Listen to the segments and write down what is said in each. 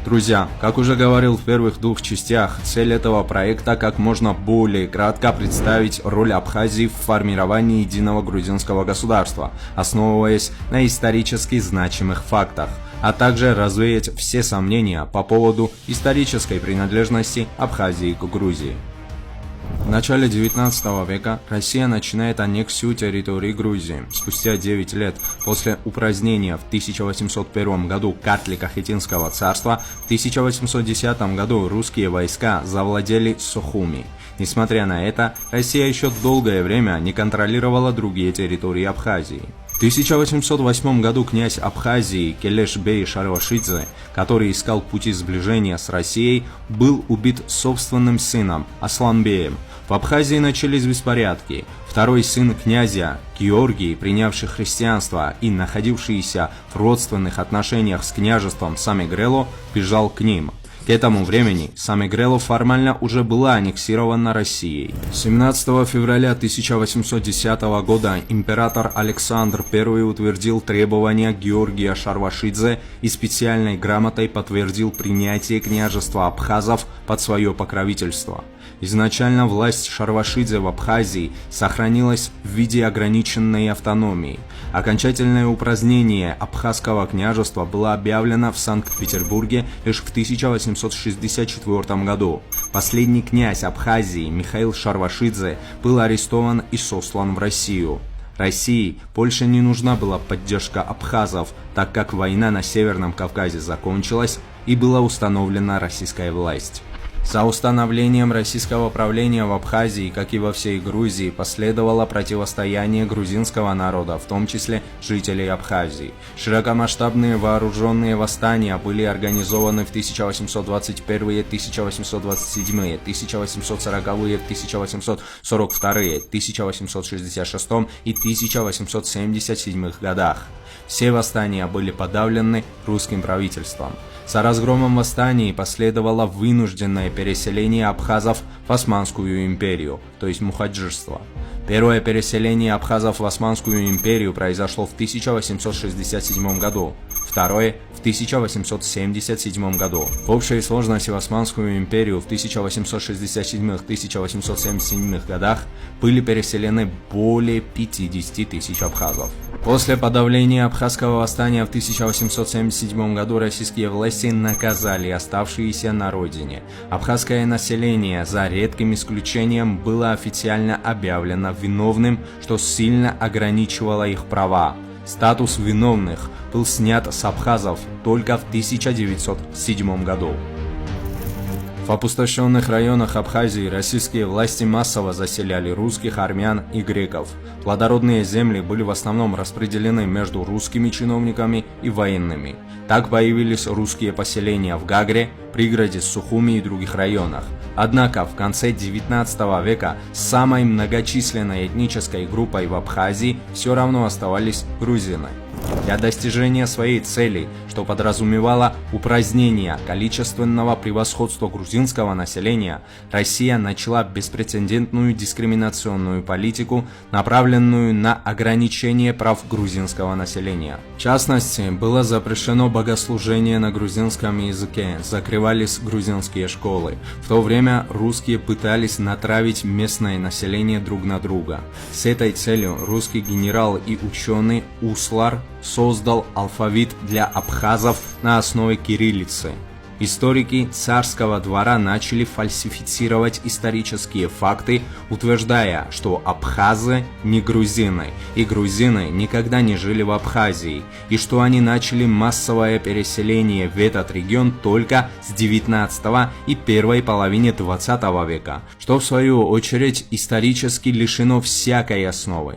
Друзья, как уже говорил в первых двух частях, цель этого проекта как можно более кратко представить роль Абхазии в формировании единого грузинского государства, основываясь на исторически значимых фактах, а также развеять все сомнения по поводу исторической принадлежности Абхазии к Грузии. В начале 19 века Россия начинает аннексию территории Грузии. Спустя 9 лет после упразднения в 1801 году Картлико-Хетинского царства, в 1810 году русские войска завладели Сухуми. Несмотря на это, Россия еще долгое время не контролировала другие территории Абхазии. В 1808 году князь Абхазии Келеш-бей Шарвашидзе, который искал пути сближения с Россией, был убит собственным сыном Асланбеем. В Абхазии начались беспорядки. Второй сын князя, Георгий, принявший христианство и находившийся в родственных отношениях с княжеством Самегрело, бежал к ним. К этому времени Самегрело формально уже была аннексирована Россией. 17 февраля 1810 года император Александр I утвердил требования Георгия Шарвашидзе и специальной грамотой подтвердил принятие княжества абхазов под свое покровительство. Изначально власть Шарвашидзе в Абхазии сохранилась в виде ограниченной автономии. Окончательное упразднение Абхазского княжества было объявлено в Санкт-Петербурге лишь в 1864 году. Последний князь Абхазии Михаил Шарвашидзе был арестован и сослан в Россию. России больше не нужна была поддержка абхазов, так как война на Северном Кавказе закончилась и была установлена российская власть. За установлением российского правления в Абхазии, как и во всей Грузии, последовало противостояние грузинского народа, в том числе жителей Абхазии. Широкомасштабные вооруженные восстания были организованы в 1821, 1827, 1840, 1842, 1866 и 1877 годах. Все восстания были подавлены русским правительством. За разгромом восстаний последовало вынужденное переселение абхазов в Османскую империю, то есть мухаджирство. Первое переселение абхазов в Османскую империю произошло в 1867 году, второе – в 1877 году. В общей сложности в Османскую империю в 1867-1877 годах были переселены более 50 тысяч абхазов. После подавления абхазского восстания в 1877 году российские власти наказали оставшиеся на родине. Абхазское население, за редким исключением, было официально объявлено виновным, что сильно ограничивало их права. Статус виновных был снят с абхазов только в 1907 году. В опустошенных районах Абхазии российские власти массово заселяли русских, армян и греков. Плодородные земли были в основном распределены между русскими чиновниками и военными. Так появились русские поселения в Гагре, пригороде Сухуми и других районах. Однако в конце 19 века самой многочисленной этнической группой в Абхазии все равно оставались грузины. Для достижения своей цели, что подразумевало упразднение количественного превосходства грузинского населения, Россия начала беспрецедентную дискриминационную политику, направленную на ограничение прав грузинского населения. В частности, было запрещено богослужение на грузинском языке, закрывались грузинские школы. В то время русские пытались натравить местное население друг на друга. С этой целью русский генерал и ученый Услар создал алфавит для абхазов на основе кириллицы. Историки царского двора начали фальсифицировать исторические факты, утверждая, что абхазы не грузины, и грузины никогда не жили в Абхазии, и что они начали массовое переселение в этот регион только с 19 и первой половины 20 века, что в свою очередь исторически лишено всякой основы.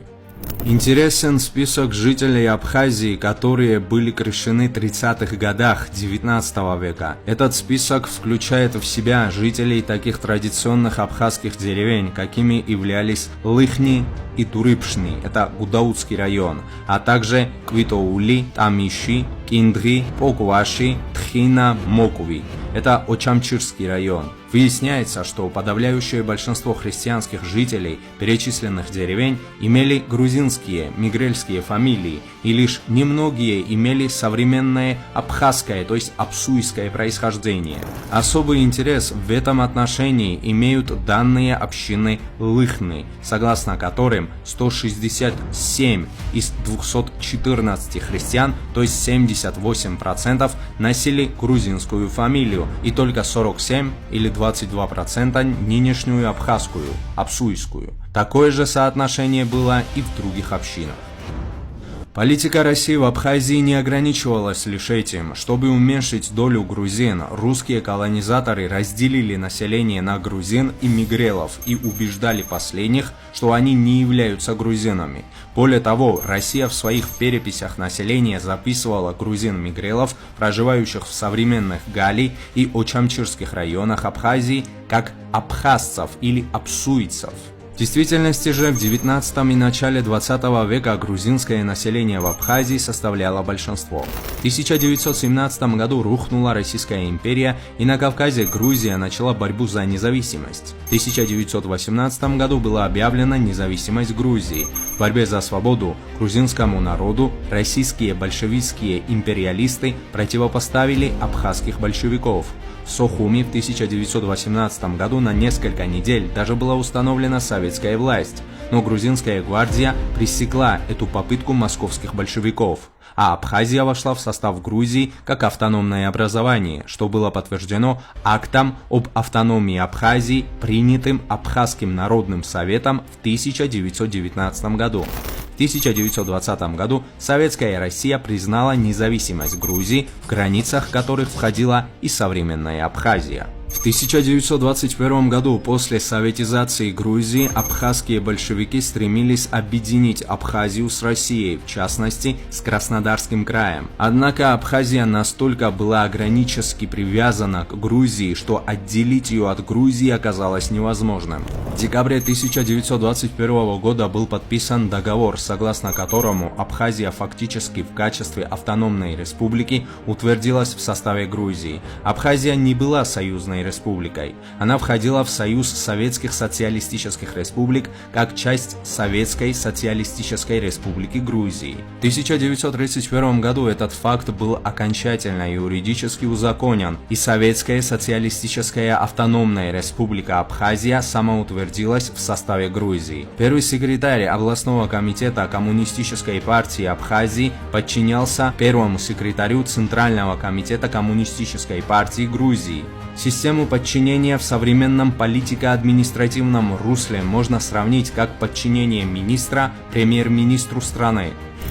Интересен список жителей Абхазии, которые были крещены в 30-х годах 19 века. Этот список включает в себя жителей таких традиционных абхазских деревень, какими являлись Лыхни и Турыпшни, это Гудаутский район, а также Квитоули, Тамиши, Киндри, Покуваши, Тхина, Мокуви. Это Очамчирский район. Выясняется, что подавляющее большинство христианских жителей перечисленных деревень имели грузинские, мигрельские фамилии, и лишь немногие имели современное абхазское, то есть апсуйское происхождение. Особый интерес в этом отношении имеют данные общины Лыхны, согласно которым 167 из 214 христиан, то есть 78%, носили грузинскую фамилию, и только 47 или 22% нынешнюю абхазскую, апсуйскую. Такое же соотношение было и в других общинах. Политика России в Абхазии не ограничивалась лишь этим. Чтобы уменьшить долю грузин, русские колонизаторы разделили население на грузин и мигрелов и убеждали последних, что они не являются грузинами. Более того, Россия в своих переписях населения записывала грузин-мигрелов, проживающих в современных Гали и Очамчирских районах Абхазии, как абхазцев или апсуйцев. В действительности же в 19 и начале 20 века грузинское население в Абхазии составляло большинство. В 1917 году рухнула Российская империя, и на Кавказе Грузия начала борьбу за независимость. В 1918 году была объявлена независимость Грузии. В борьбе за свободу грузинскому народу российские большевистские империалисты противопоставили абхазских большевиков. В Сохуми в 1918 году на несколько недель даже была установлена советская власть, но грузинская гвардия пресекла эту попытку московских большевиков, а Абхазия вошла в состав Грузии как автономное образование, что было подтверждено актом об автономии Абхазии, принятым Абхазским народным советом в 1919 году. В 1920 году Советская Россия признала независимость Грузии, в границах которых входила и современная Абхазия. В 1921 году после советизации Грузии абхазские большевики стремились объединить Абхазию с Россией, в частности с Краснодарским краем. Однако Абхазия настолько была органически привязана к Грузии, что отделить ее от Грузии оказалось невозможным. В декабре 1921 года был подписан договор, согласно которому Абхазия фактически в качестве автономной республики утвердилась в составе Грузии. Абхазия не была союзной республикой. Она входила в Союз Советских Социалистических Республик как часть Советской Социалистической Республики Грузии. В 1931 году этот факт был окончательно юридически узаконен, и Советская Социалистическая Автономная Республика Абхазия самоутвердилась в составе Грузии. Первый секретарь областного комитета Коммунистической партии Абхазии подчинялся первому секретарю Центрального комитета Коммунистической партии Грузии. Систему подчинения в современном политико-административном русле можно сравнить как подчинение министра премьер-министру страны.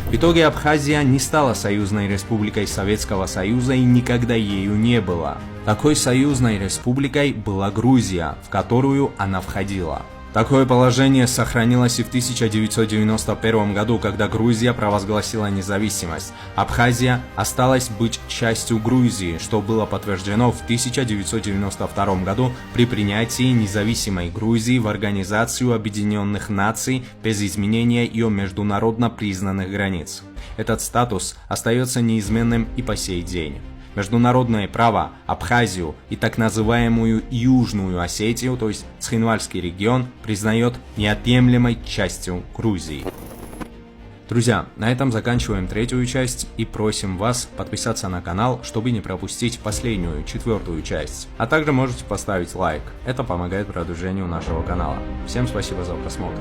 В итоге Абхазия не стала союзной республикой Советского Союза и никогда ею не была. Такой союзной республикой была Грузия, в которую она входила. Такое положение сохранилось и в 1991 году, когда Грузия провозгласила независимость. Абхазия осталась быть частью Грузии, что было подтверждено в 1992 году при принятии независимой Грузии в Организацию Объединенных Наций без изменения ее международно признанных границ. Этот статус остается неизменным и по сей день. Международное право Абхазию и так называемую Южную Осетию, то есть Цхинвальский регион, признает неотъемлемой частью Грузии. Друзья, на этом заканчиваем третью часть и просим вас подписаться на канал, чтобы не пропустить последнюю, четвертую часть. А также можете поставить лайк, это помогает продвижению нашего канала. Всем спасибо за просмотр.